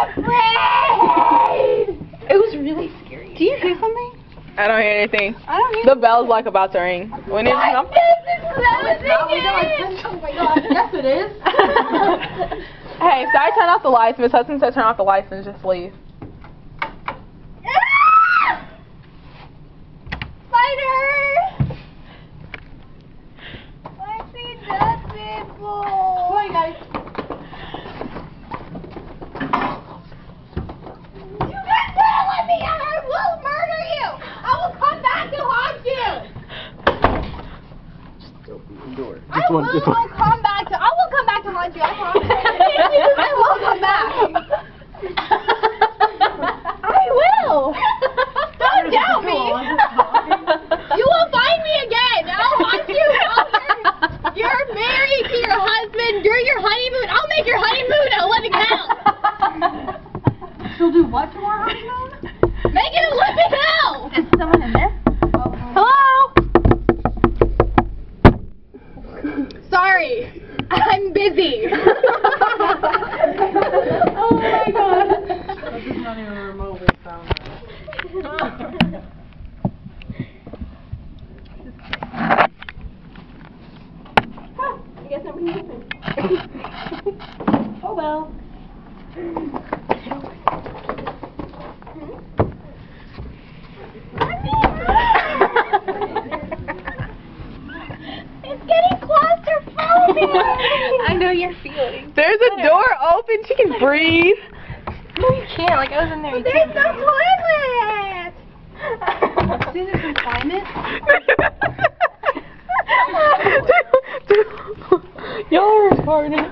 afraid! It was really scary. Do you hear something? I don't hear anything. I don't hear The bell's like about to ring. We need to come. Oh my god, yes it is. Hey, sorry, turn off the lights. Miss Hudson said turn off the lights and just leave. Spider! I see dead people. Come on, guys. You guys won't let me out. I will murder you. I will come back to haunt you. I will come back to haunt you. I promise. I will come back. I will. Don't doubt me. You will find me again. I'll haunt you. You're married to your husband. During your honeymoon. I'll make your honeymoon a living hell. She'll do what to our honeymoon? Make it a living hell. Is someone in there? Hello? Sorry. I'm busy. Oh my god. This is not even remotely sound. I guess nobody's listening. Oh well. It's getting claustrophobic. I know you're feeling. There's a door open. She can breathe. No, you can't. Like, I was in there. You There's can't. no toilet. See, there's some climate. Y'all are retarded.